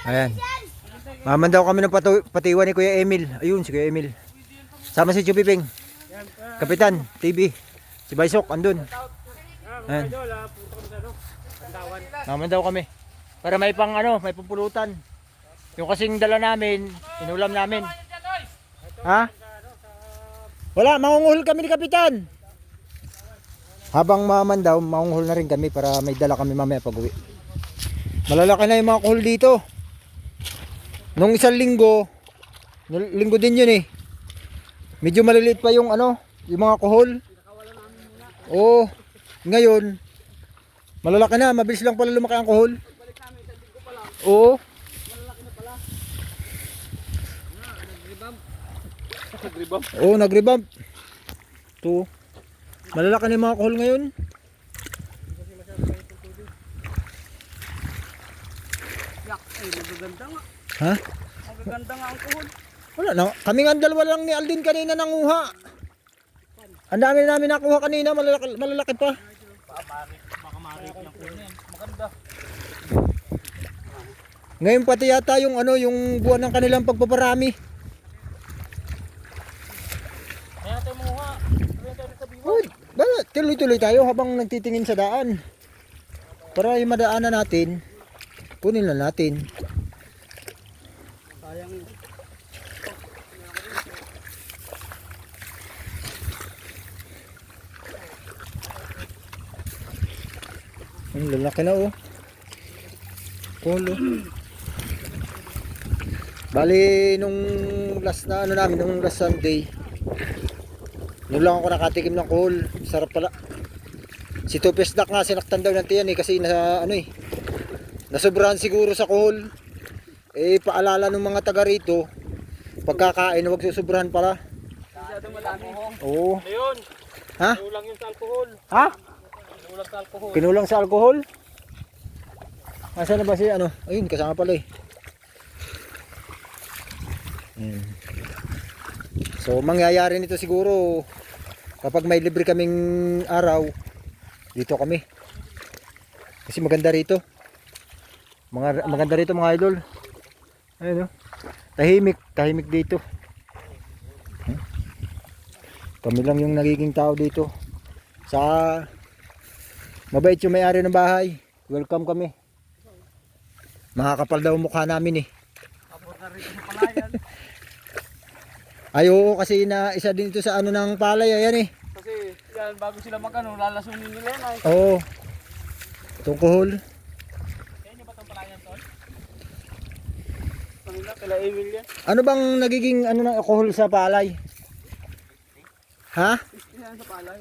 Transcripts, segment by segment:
Ayan. Maman daw kami ng patiwan ni Kuya Emil. Ayun si Kuya Emil. Sama si Chupiping. Kapitan, TV. Si Baysok, andun. Ayan. Maman daw kami. Para may pang ano, may pupulutan. Yung kasing dala namin, inulam namin. Ha? Wala, mangunguhol kami ni Kapitan. Habang maman daw, mangunguhol na rin kami para may dala kami mamaya pag uwi. Malalaki na yung mga kuhol dito. Nung isang linggo din yun eh. Medyo maliliit pa yung ano, yung mga kuhol. Oo, ngayon, malalaki na, mabilis lang pala lumaki ang kuhol. Oo. Oo, nag-revamp. Ito. Malalaki na yung mga kuhol ngayon. Magaganda nga. Ha? Magaganda nga ang kuhol. Wala na. Kami nga dalawa lang ni Aldin kanina nanguha. Ang dami namin nakuha kanina, malalaki pa. Makamarik yung kuhol niyan. Maganda. Ngayon pati yata yung ano, yung buwan ng kanilang pagpaparami. Kaya tayo muha. Uy, tuloy-tuloy tayo habang nagtitingin sa daan. Para yung madaanan natin, kunin lang natin. Sayang yun. Ang lalaki na oh. Kulo. Bali nung last na ano namin, nung last Sunday, noon lang ako nakatikim ng kuhol. Sarap pala. Si Tupesdak nga sinaktan daw ng tiyan eh kasi na ano eh. Nasobrahan siguro sa kuhol. Eh paalala ng mga taga rito, pagkakain huwag susobrahan pala. Masyadong madami. Oo. Ayun. Ha? Kulang yung sa alcohol. Ha? Kulang sa alcohol. Kinulang sa alcohol? Nasaan na ba si ano? Ayun, kasama pala eh. So mangyayari nito siguro kapag may libre kaming araw, dito kami. Kasi maganda rito. Maganda rito mga idol. Ayun oh. Tahimik dito. Kami lang yung nagiging tao dito. Sa mabait yung may-ari ng bahay. Welcome kami. Makakapal daw mukha namin eh. Tapos na rin yung palayan. Ay oo, kasi na isa din ito sa ano ng palay ayan eh. Kasi yan, bago sila magano, lalasunin nila yan ay. Oo. Itong kuhol. Kaya nyo ba itong palayan tol? Kanila, kila Emil yan. Ano bang nagiging ano ng kuhol sa palay? Ha? Yan sa palay.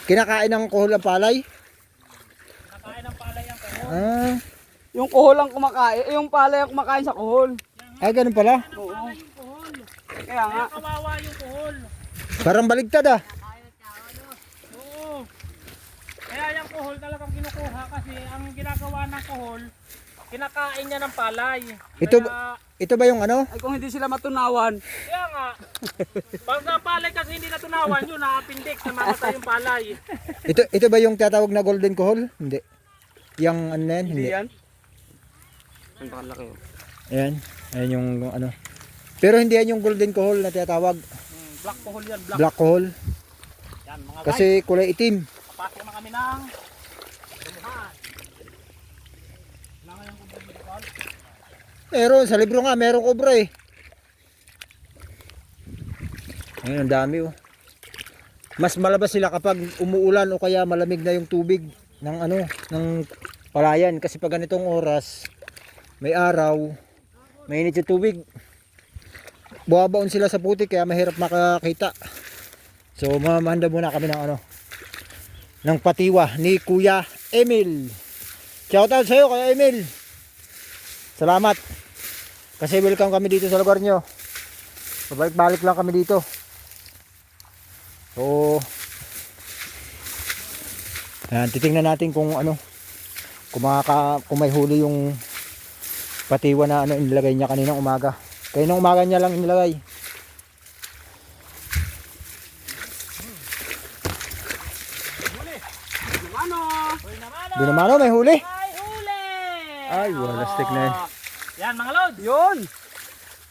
Kinakain ng kuhol ang palay? Nakain ng palay ang kuhol. Ah, Yung kuhol ang kumakain, yung palay ang kumakain sa kuhol. ay ganun pala. Oo. Kaya nga. Kawawa yung kuhol. Parang baligtad ah. Oo. Kaya yung kuhol talagang kinukuha kasi ang ginagawa ng kuhol, kinakain niya ng palay. Ito ba yung ano? Ay kung hindi sila matunawan. Kaya nga, pag na palay kasi hindi natunawan yun, nakapindik, namamatay yung palay. Ito ba yung tatawag na golden kuhol? Hindi. Yang ano na yan? Hindi. yan? Ang pakalaki yun. Ayan. Ayan yung ano. Pero hindi yan yung golden kuhol na tinatawag. Black kuhol yan, black. Black kuhol. Yan mga guys, Kasi kulay itim. papasok na kami ng tumuhan. Kailangan yung kuhol dito. Meron, sa libro nga, meron cobra eh. Ayun, ang dami oh. Mas malabas sila kapag umuulan o kaya malamig na yung tubig ng ano, ng palayan. Kasi pag ganitong oras, may araw, mainit yung tubig. Buwabaon sila sa putik kaya mahirap makakita. So mamahanda muna kami ng ano, ng patiwa ni Kuya Emil. Shout out sa iyo Kuya Emil. Salamat. Kasi welcome kami dito sa lugar nyo. Pabalik-balik lang kami dito. So ayan, titingnan natin kung ano, kung may huli yung patiwa na ano inilagay niya kaninang umaga. Kaninang umaga niya lang inilagay. Ano? Doon naman oh, may huli. Ay, huli! Ay, wala stick na yan. Yan mga lods. Yun.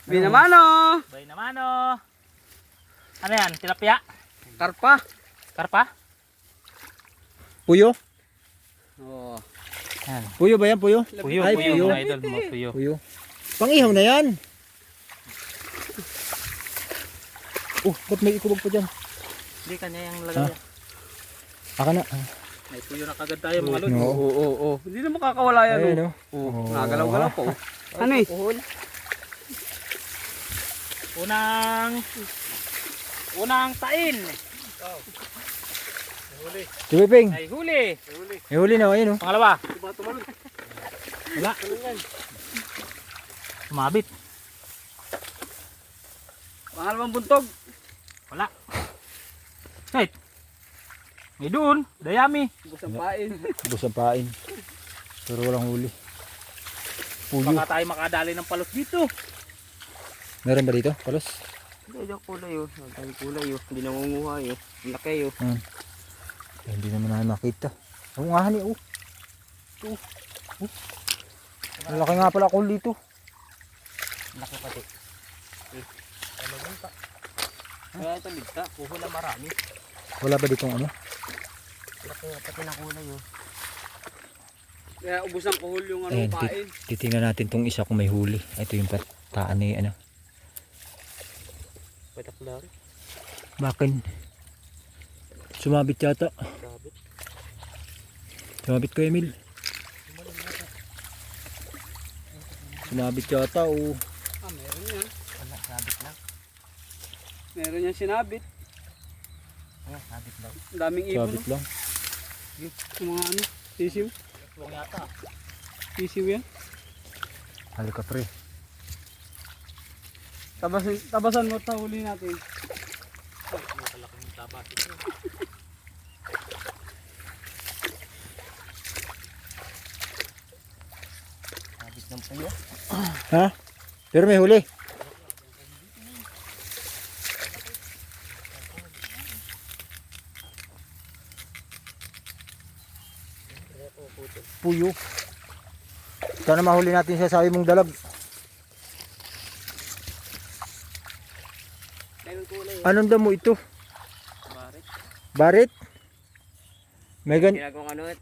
Binamano. Bay naman oh. Ano yan? Tilapia? Karpa. Karpa? Puyo? Oh. Yan. Puyo ba yan, puyo? Puyo, Ay, puyo, puyo. mga idol, mga puyo. Puyo. Pang-ihaw na yan. Ba't may ikubog pa dyan? Hindi kanya yung lagay. Aka na. May puyo na kagad tayo mga lods. Oo. Oo. Hindi na makakawala yan. Ayun, Oh. oh. Nagalaw-galaw po. Ano eh? Unang tain. Tumiping. Ay huli. May huli na, ayun oh. Pangalawa. Wala. Sumabit. Pangalawang buntog. Wala. Kahit. May doon. Dayami. Busang pain. Bus ang pain. Pero walang huli. Puyo. Baka tayo makadali ng palos dito. Meron ba dito? Palos? Hindi, yung kulay oh. Ang kulay oh. Hindi nangunguha oh. Ang laki oh. Hindi naman namin makita. Oo nga hani, oh. Ang laki nga pala ako dito. Laki pati. Kaya ito ligta. Puho na marami. Wala ba ditong ano? Laki pati na kulay oh. Kaya ubos ang kuhol yung ano Ayan, pain. titingnan natin tong isa kung may huli. Ito yung pataan ni ano. Pataklari. Bakin. Sumabit yata. Sabit. Sumabit ko, Emil. Sumabit yata, oh. Meron yan. Wala, sabit lang. Meron yan sinabit. Oh, sabit lang. Ang daming ibon Sumabit oh. lang. Yung mga ano. Sisiw. Tuwang yata. Sisiw yan. Halika, pre. Tabasan mo ta huli natin. Makalaking tabas ito. Sabit ng puyo. Ha? Pero may huli. Puyo. Sana mahuli natin siya sa mong dalab. Meron kulay oh. Anong damo ito? Barit. Barit? May gan... Ginagawa ano it?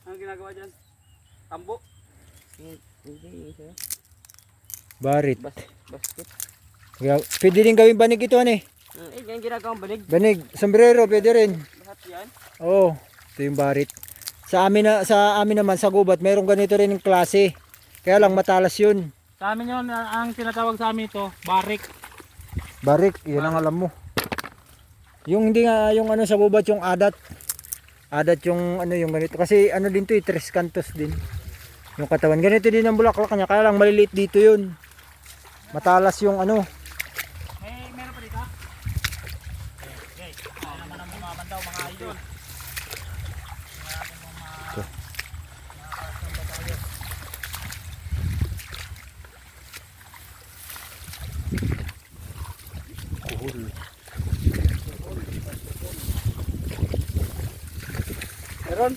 Anong ginagawa dyan? Tambo? Hindi. Barit. Basket. Pwede rin gawing banig ito, ano eh. Yan ginagawang banig. Banig. Sombrero, pwede rin. Lahat yan. Oo. Ito yung barit. Sa amin naman, sa gubat, mayroong ganito rin yung klase. Kaya lang matalas yun. Sa amin yun, ang tinatawag sa amin ito, barik. Barik, yun ang alam mo. Yung hindi nga, yung ano sa gubat, yung adat. Adat yung ano yung ganito. Kasi ano din to, tres cantos din. Yung katawan. Ganito din ang bulaklak niya. Kaya lang maliliit dito yun. Matalas yung ano. Meron pa dito? Okay. Ano naman ang bumaman daw mga idol. Kuhul. Meron.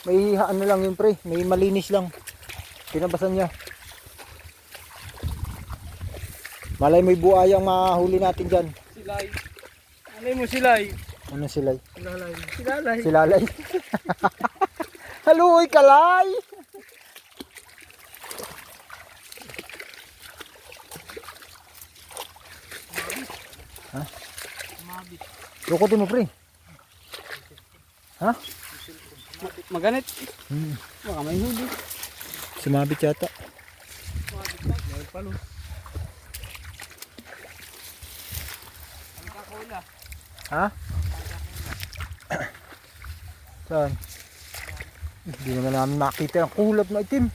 May ano lang yun pre. May malinis lang. Pinabasan niya. Malay may buhay ang mahuli natin dyan. Silay. Ano mo silay? Ano silay? Silalay. Silalay. Silalay. Haluoy kalay! Ha? Lukotin mo pre. Ha? Maganit. Hmm. Baka may huli. Sumabit yata. Meron palo. Ang kakula. Ha? Saan? Hindi naman namin makita ang kulap na itim.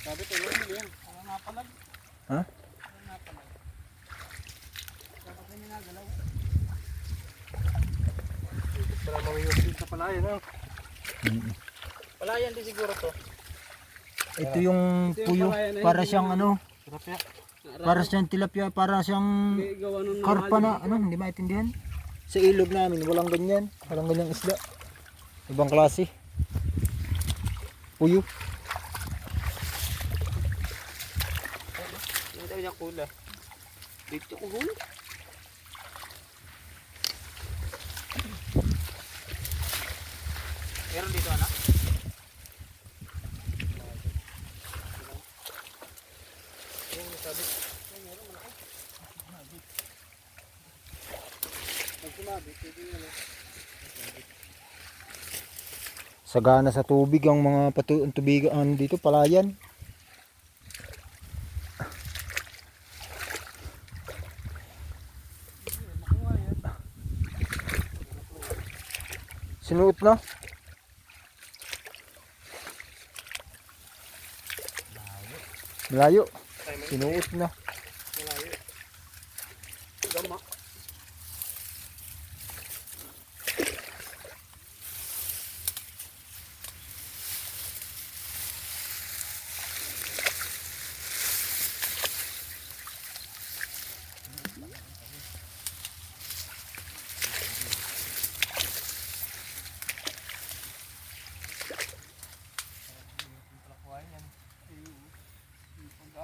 Sabi tuloy mo yan. Ang napalag. Ha? Ang napalag. Dapat na nagalaw. Para mawiyos sa palayan no? Palayan din siguro to. Ito yung puyo. Para siyang ano. Tilapia. Para siyang tilapia. Para siyang Gawa nun karpa na. Ano? Hindi maintindihan. Sa ilog namin, walang ganyan. Walang ganyang isda. Ibang klase. Puyo. Yung tayo niyang kula. Dito ko huli. Meron dito anak? Sagana sa tubig ang mga tubigan dito, palayan. Sinuot na. Malayo. Sinuot na. Gama.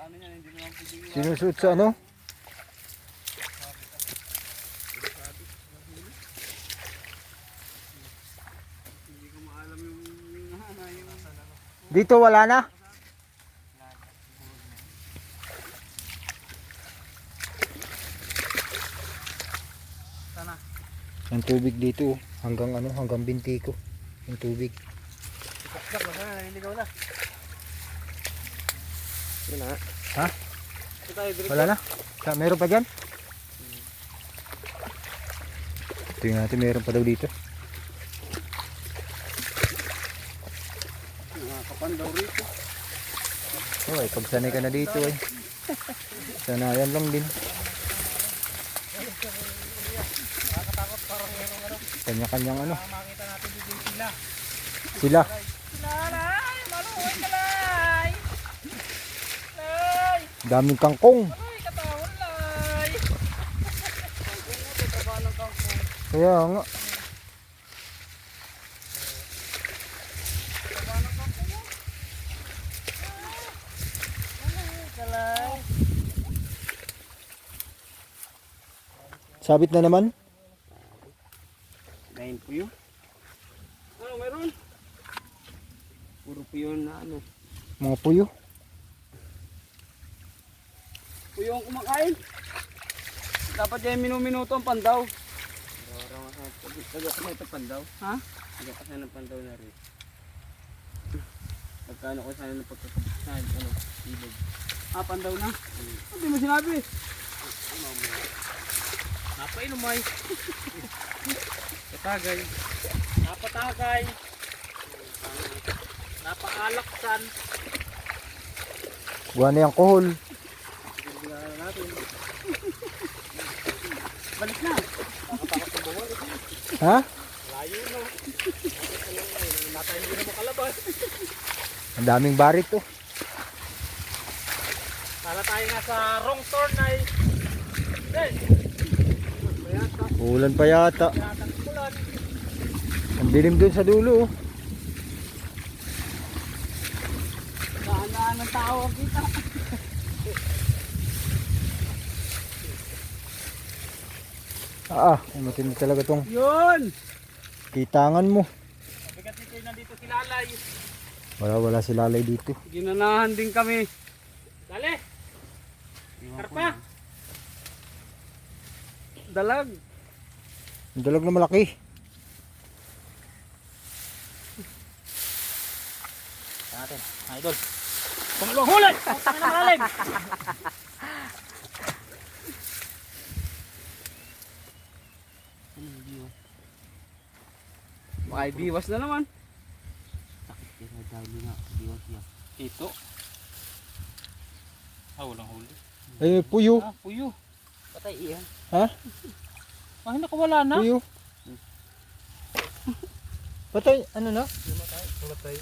Ano yan, hindi naman pwedeng Sinusuot sa ano? hindi ko maalam yung Dito wala na. sana. Ang tubig dito hanggang ano, hanggang binti ko. Yung tubig. Saksak na sana, naliligaw na. Yun na nga. Ha? Ito tayo, direct. Wala na? Meron pa dyan? Tingnan natin, meron pa daw dito. Nakakapandaw rito. Oh, ay, pag sanay ka na dito ay. Sanayan lang din. Nakakatakot parang merong ano. Kanya-kanyang ano. Makita natin dito sila. Sila. Lalay! Maluhoy ka lay! Lay! Daming kangkong. Maluhoy ka tawon lay! Kaya nga. Kalay! Sabit na naman. Dahil puyo. Ano meron? Puro puyo na ano. Mga puyo. Puyo ang kumakain. Dapat yan minuminuto ang pandaw. Taga kasi ito pandaw. Ha? Taga kasi ng pandaw na rin. Pagkano ko sana ng pagkakabusan. Ano? Ibig. Ah, pandaw na? Hindi mo sinabi. Napainom ay! Katagay! Napatagay! Napaalaksan! Buwan na yung kohol. Balik na. Ha? Layo na! Natay hindi na makalabas! Ang daming barit to. Kala tayo nga sa wrong turn ay! Hey! Ulan pa yata. Yatang ulan! Ang dilim dun sa dulo. Oh. Daan-daan ng tao ang kita. Matindi talaga tong Yun! kitangan mo. Bigat dito yung nandito si Lalay! Wala si lalay dito. Ginanahan din kami. Dali! Karpa! Dalag. Ang dalag na malaki. Natin, idol! Pangalawang huli! Putang na malalim! Ay, biwas na naman. Ito. Walang huli. Ay, puyo. Puyo. Patay iyan. Ha? Nakawala na. Puyo. Patay, ano na? Namatay.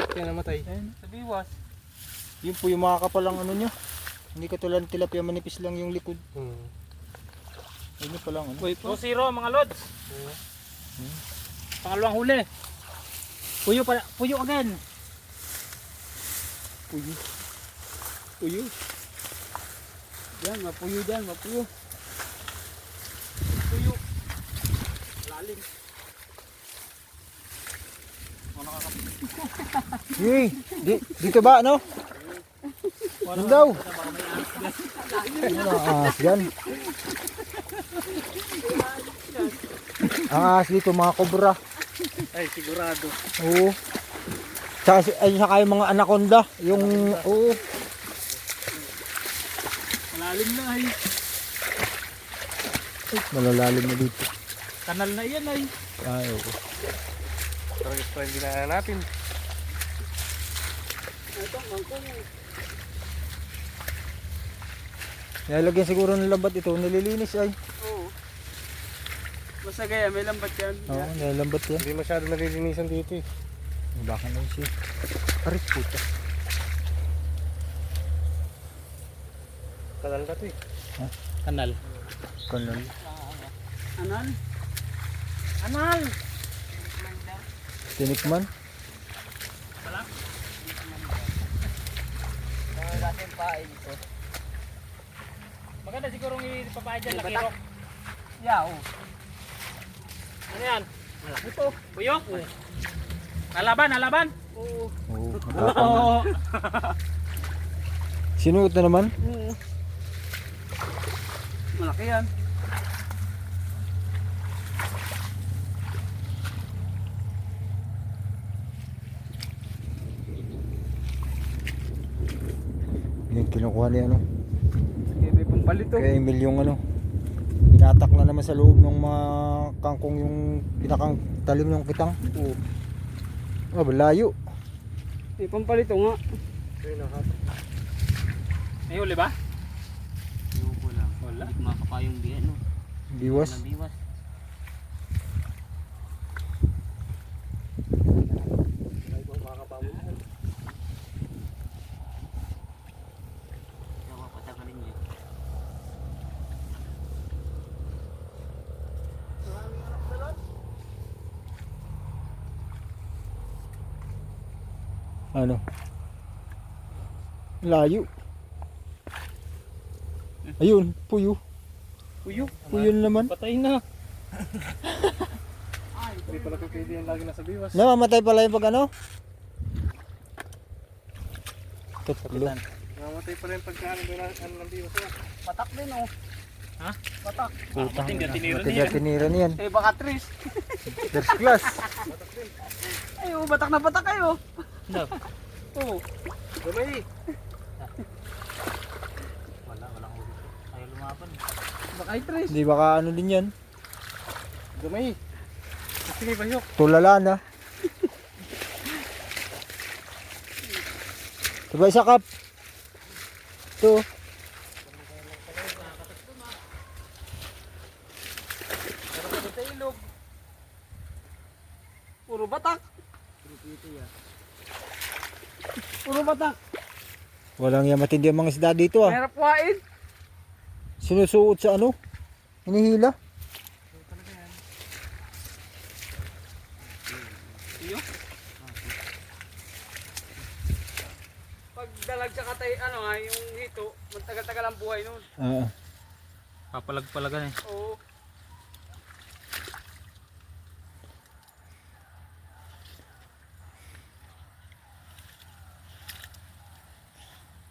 Kaya namatay. Sa biwas. Yung puyo makakapalang ano niya. Hindi katulad ng tilapia, manipis lang yung likod. Ano pa lang, ano? Buhay pa. 2-0 mga lods. Pangalawang huli. Puyo pa, puyo again. Puyo. Puyo. Yan, mapuyo dyan, mapuyo. Puyo. Lalim. Yay! Dito ba, ano? Ano daw? Ano, ahas yan? Ang ahas dito, mga kobra. Ay, sigurado. Oo. Saka yung mga anaconda. Yung, oo. Malalim na ay. Malalalim na dito. Kanal na yan ay. Ay, oo. Pero hindi na natin. Ito, mangkong. Nilagyan siguro ng lambat ito. Nililinis ay. Oo. Basta gaya, may lambat yan. Oo, nilambat yan. Hindi masyado nalilinisan dito eh. Baka na siya. Arit puta. Kanal ka to eh. Kanal. Kanal. Anal? Anal! Tinikman. Natin pain ito. Maganda sigurong ipapahay dyan, lakirok. Yaw. Ano yan? Malaki to. Puyo? Nalaban, nalaban? Oo. Oo. Oo. Sinuot na naman. Oo. Malaki yan. Yung kinukuha ni ano. Kaya may pampalit to. Kaya Emil yung ano. Pinatak na naman sa loob ng mga kangkong yung pinakang talim ng kitang. Oo. Oh, layo. May pampalit to nga. May huli ba? Ayoko lang. Wala. Makapayong biyan no. Biwas. Biwas. Ano? Layo. Ayun, puyo. Puyo. Puyo na naman. Patay na. Hindi pala pwede yan lagi nasa biwas. Namamatay pala yung pag ano? Tatlo. Namamatay pala yung pagkaan ng biwas. Patak din oh. Ha? Patak. Putang Matinga, ina. tinira Matiga niyan. tinira niyan. Eh baka tris. First class. Ay oh, batak na batak kayo. No. Oo. Gamay. Walang huli. Ayaw lumaban. Baka ay tris. Hindi baka ano din yan. Gamay. Sige bayok. Tulala na. Sabay sa kap. Ito. Pero sa ilog. Puro batak. Puro batak. Walang yan matindi ang mga isda dito ah. Mahirap kuhain. Sinusuot sa ano? Hinihila. Pag dalag sa katay, ano nga, yung hito, matagal-tagal ang buhay nun. Oo. Papalag-palagan eh. Oo.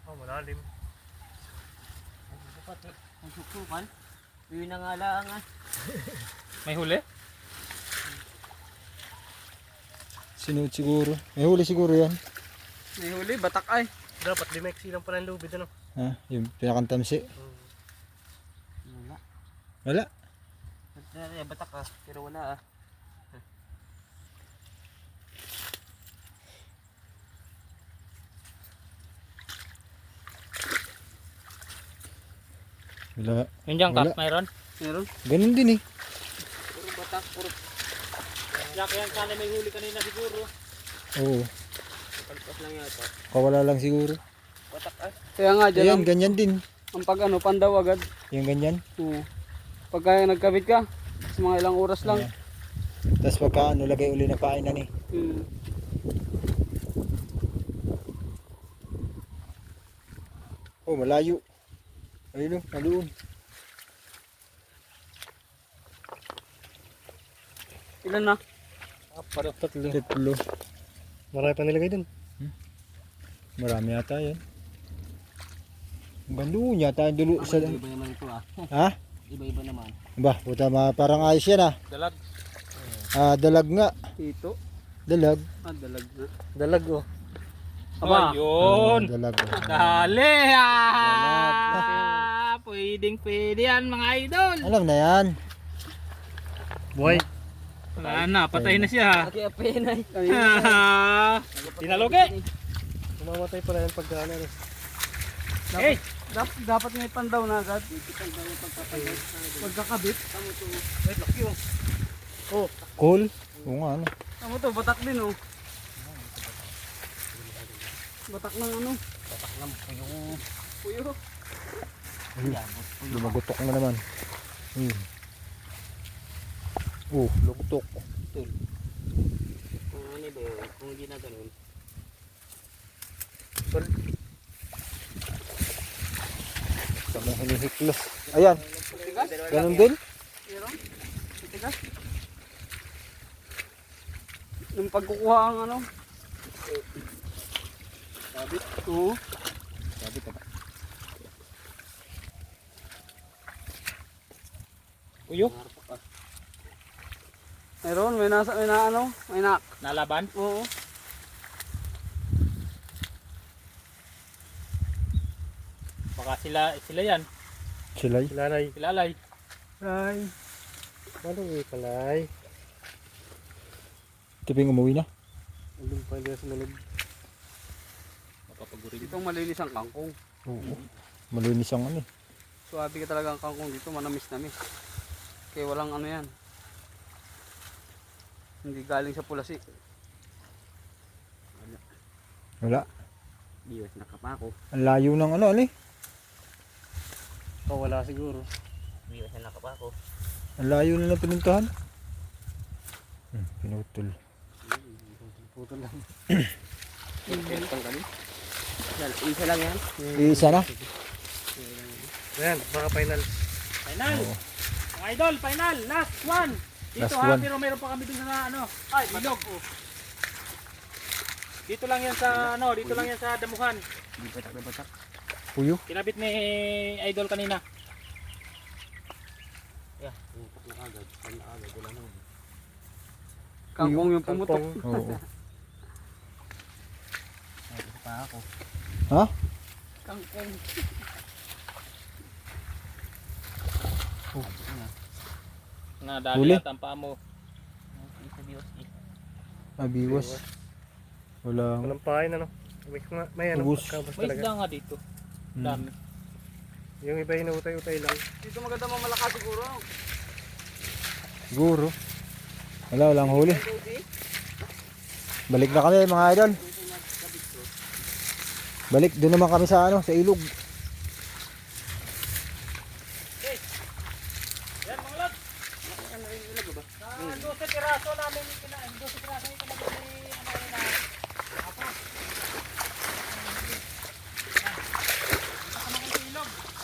Oh, malalim. Ang susukan. Yun na nga lang ah. May huli? Sinuot siguro. May huli siguro yan. May huli, batak ay. Dapat limeksi lang pala ang lubid ano. Ha? Yung pinakantamsi. Wala. Wala. Batak ah, pero wala ah. Wala. Yun dyan, Wala. Kap, mayroon? Meron? Ganun din eh. Puro batak, puro Jack, yan sana may huli kanina siguro. Oo. palpas lang yata. Kawala lang siguro. Batak ay. Kaya nga dyan Ayan, ang, ganyan din. ang pag ano, pandaw agad. Yung ganyan. Oo. Pagka nagkabit ka, sa mga ilang oras lang. Tapos pagka ano, lagay uli na painan eh. Hmm. Oh, malayo. Ayun o, naluon. Ilan na? Parang tatlo. Tatlo. Marami pa nilagay dun. Marami yata yan. Gandun yata yung dulo sa... Iba naman ito ah. Ha? Iba-iba naman. Ba, puta, parang ayos yan ah. Dalag. Dalag nga. Ito. Dalag. Dalag na. Dalag oh. Aba. Ayun. Dalag. Dali ah! Pwedeng pwede yan mga idol. Alam na yan. Buhay. Wala na, patay na siya. Kaya penay. Tinalugi. Umamatay pala yung pagkano. Hey! Dapat may pandaw na agad. Pagkakabit. Wait, laki oh. Cool. Oo nga ano. Tama to, batak din oh. Batak ng ano? Batak ng puyo. Puyo. Lumagutok na naman. Lugutok. Kung ano ba yun? Kung hindi na ganun. Kami hinihiklos. Ayan. Ganun din. Meron? Tigas? Yung pagkukuha ang ano? Sabit? Oo. Sabi ka ba? Uyo. Meron, may na ano? May na. Nalaban. Oo. Baka sila yan. Silay. Kilalay. Ay. Paano palay? Tiping umuwi na. Ulong pa din sa malog. Mapapagurin. Dito malinis ang kangkong. Oo. Malinis ang ano eh. Suwabe ka talaga ang kangkong dito, manamis-namis. Kaya walang ano yan. Hindi galing sa pulasi. Wala. Biwas nakapako. Ang layo ng ano eh. Wala siguro. Biwas na nakapako. Ang layo na ng pinuntahan. Pinutol. Putol lang. Isa lang yan. Isa na. Ayan, baka final. Final! Mga idol, final! Last one! Dito Last ha, one. pero meron pa kami dun sa ano. Ay, ilog. Dito lang yan sa ano, dito lang yan sa damuhan. Batak na batak. Puyo. Kinabit ni idol kanina. Yeah, pumutok na agad. Pan agad, wala naman. Kangkong yung pumutok. Oo. Pa ako. Ha? Kangkong. Nadali Huli? at ang paa mo. Abiwas. Wala. Walang pain ano. May ano, Ubus. pagkabas May talaga. isda nga dito. Dami. Yung iba hinutay-utay lang. Dito maganda mamalakas siguro. Siguro. Wala, walang huli. Balik na kami mga idol. Balik, doon naman kami sa ano, sa ilog. Yan mga lad. Doon sa tiraso namin, doon sa tiraso yung kinabit ni ano kanina. Apo.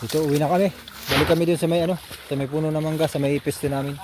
Ito, uwi na kami. Balik kami doon sa may ano, sa may puno ng mangga, sa may pwesto namin.